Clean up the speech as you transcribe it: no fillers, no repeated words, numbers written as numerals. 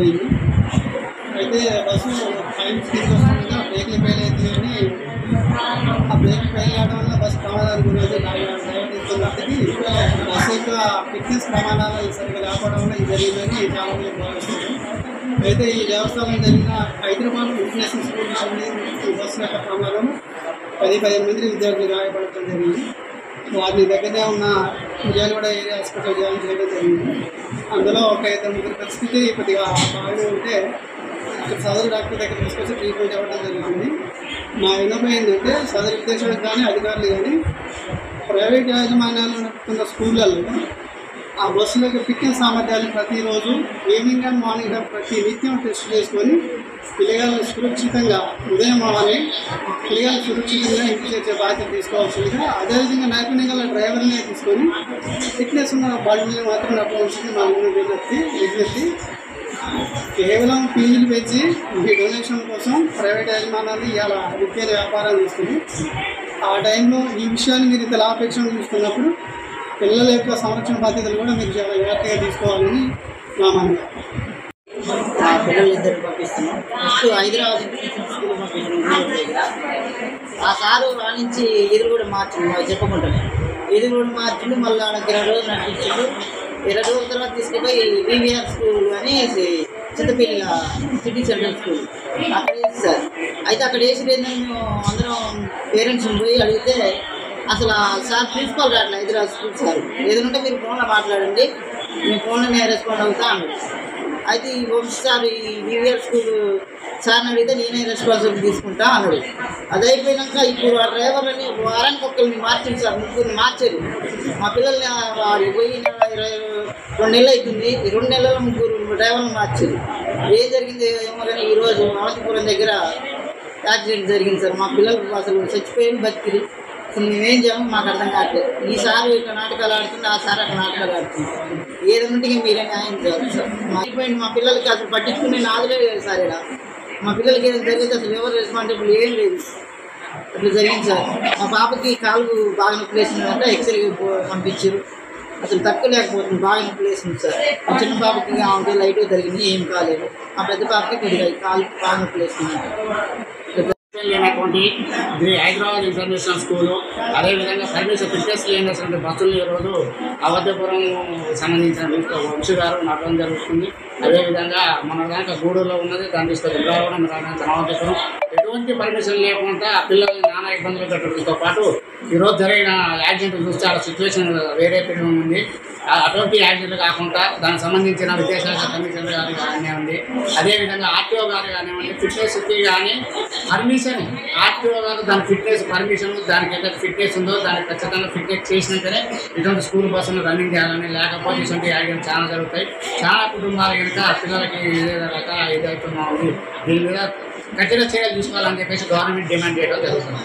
పోయింది. అయితే bus time speed వస్తుండగా బ్రేక్లు ఫెయిల్ అవుతుంది కానీ ఆ బ్రేక్ ఫెయిల్ అవడం వల్ల బస్సు ప్రమాదానికి గురైంది. కాబట్టి బస్సు యొక్క ఫిట్నెస్ ప్రమాణాలు సరిగ్గా లేకపోవడం వల్ల ఇది జరిగిందని చాలామంది భావిస్తుంది. అయితే ఈ దేవస్థానం జరిగిన హైదరాబాద్ ఫిట్నెస్ స్కూల్ ఈ బస్సు యొక్క ప్రమాదం 15 మంది విద్యార్థులు గాయపడటం జరిగింది. వారిని దగ్గరనే ఉన్న విజయవాడ ఏరియా హాస్పిటల్ జాయిన్ చేయడం జరిగింది. అందులో ఒక 2-3 పరిస్థితి కొద్దిగా బాగానే ఉంటే సదరు డాక్టర్ దగ్గర తీసుకొచ్చి ట్రీట్మెంట్ ఇవ్వడం జరుగుతుంది. మా విన్నపం ఏంటంటే సదరు విద్యాశాఖ కానీ అధికారులు కానీ ప్రైవేట్ యాజమాన్యాలు నడుపుతున్న స్కూళ్ళల్లో ఆ బస్సుల యొక్క ఫిట్నెస్ సామర్థ్యాలు ప్రతిరోజు ఈవినింగ్ అండ్ మార్నింగ్ ప్రతి నిత్యం టెస్ట్ చేసుకొని పిల్లగాలను సురక్షితంగా ఉదయం అవ్వాలి, పిల్లగాలు సురక్షితంగా ఇంటికి చేర్చే బాధ్యత తీసుకోవాల్సిందిగా, అదేవిధంగా నైపుణ్యం గల డ్రైవర్నే తీసుకొని ఫిట్నెస్ ఉన్న బండిని మాత్రం నడపవలసింది మా విజ్ఞప్తి. కేవలం ఫీజులు పెంచి ఈ డొనేషన్ కోసం ప్రైవేట్ యాజమాన్యాలు ఇవాళ విద్యల వ్యాపారం చేస్తుంది. ఆ టైంలో ఈ విషయాన్ని మీరు ఇంత లాభాపేక్షణ చూస్తున్నప్పుడు పిల్లల యొక్క సంరక్షణ బాధ్యతలు కూడా మీరు చాలా జాగ్రత్తగా తీసుకోవాలని నా మనవి. పిల్లలు ఇద్దరు పంపిస్తున్నాం. ఫస్ట్ హైదరాబాద్ స్కూల్ పంపించిన ఆ సారు రాణించి ఎదురుగూడ మార్చిండు, చెప్పకుంటున్నాను ఎదురుగూడ మార్చిండు. మళ్ళీ 20 రోజులు నడిపించిండు. 20 రోజుల తర్వాత తీసుకుపోయి వివిఆర్ స్కూల్ అని చింతపల్లి సిటీ సెంట్రల్ స్కూల్ అక్కడ వేసి సార్. అయితే అక్కడ వేసి ఏంటంటే మేము అందరం పేరెంట్స్ని పోయి అడిగితే అసలు సార్ ప్రిన్సిపల్ రావట్లేదు హైదరాబాద్ స్కూల్ సార్. ఏదంటే మీరు ఫోన్లో మాట్లాడండి, మేము ఫోన్లోనే రెస్పాండ్ అవుతా అన్నాడు. అయితే ఈ ఒకసారి ఈ వివిఆర్ స్కూల్ సార్ని అడిగితే నేనే రెస్పాన్సిబిలిటీ తీసుకుంటా అన్నాడు. అది అయిపోయాక ఇప్పుడు ఆ డ్రైవర్లని వారానికి ఒక్కరిని మార్చింది సార్, 3 మార్చారు. మా పిల్లల్ని వాడు పోయి 2 నెలలు అవుతుంది. ఈ 2 నెలల్లో 3 డ్రైవర్లు మార్చారు. ఏం జరిగింది ఏమో కానీ ఈరోజు అనంతపురం దగ్గర యాక్సిడెంట్ జరిగింది సార్. మా పిల్లలు అసలు చచ్చిపోయి బతికిరి. అసలు మేమేం చేయము, మాకు అర్థం కావట్లేదు. ఈ సార్ ఇక్కడ నాటకాలు ఆడుతుంది, ఆ సార్ అక్కడ నాటకాలు ఆడుతుంది. ఏదంటే మీరే న్యాయం చేయాలి సార్. మా పిల్లలకి అసలు పట్టించుకునే నాదులే లేదు సార్. ఇక్కడ మా పిల్లలకి ఏదైనా జరిగితే అసలు ఎవరు రెస్పాన్సిబుల్ ఏం లేదు. అట్లా జరిగింది సార్. మా పాపకి కాలు బాగా నొప్పి లేసిందంటే ఎక్స్రే పంపించారు. అసలు తక్కువ లేకపోతుంది, బాగా నొప్పి లేసింది సార్. మా చిన్న పాపకి ఆమెకి లైట్గా జరిగింది, ఏం కాలేదు. మా పెద్ద పాపకి కొద్దిగా కాలు బాగా నొప్పి లేస్తుంది. లేనటువంటి హైదరాబాద్ ఇంటర్నేషనల్ స్కూలు, అదేవిధంగా పర్మిషన్ ఫిట్నెస్ లేనటువంటి బస్సులు ఈరోజు అవధ్యపురం సంబంధించిన వంశీ గారు నడవడం జరుగుతుంది. అదేవిధంగా మన దాంట్లో గూడూరులో ఉన్నది, దాని తీసుకొని రావడం అవధ్యపురం ఎటువంటి పర్మిషన్ లేకుండా పిల్లల్ని నానా ఇబ్బందులు పెట్టడంతో పాటు ఈరోజు జరిగిన యాక్సిడెంట్ చూస్తే ఆ సిచ్యువేషన్ వేరే పెట్టడం ఉంది. అటువంటి యాక్సిడెంట్లు కాకుండా దానికి సంబంధించిన విద్యాశాఖ కమిషనర్ గారు కానివ్వండి, అదేవిధంగా ఆర్టీఓ గారు కానివ్వండి, ఫిట్నెస్కి కానీ పర్మిషన్ ఆర్టీఓ గారు దాని ఫిట్నెస్ పర్మిషన్ దానికి ఏదైతే ఫిట్నెస్ ఉందో దానికి ఖచ్చితంగా ఫిట్నెస్ చేసినాకనే ఇటువంటి స్కూల్ బస్సులు రన్నింగ్ చేయాలని, లేకపోతే ఇటువంటి యాక్సిడెంట్ చాలా జరుగుతాయి. చాలా కుటుంబాలు కనుక పిల్లలకి ఇదే రకాల ఇదవుతున్నాము. దీని మీద కఠిన చర్యలు తీసుకోవాలని చెప్పేసి గవర్నమెంట్ డిమాండ్ చేయడం జరుగుతుంది.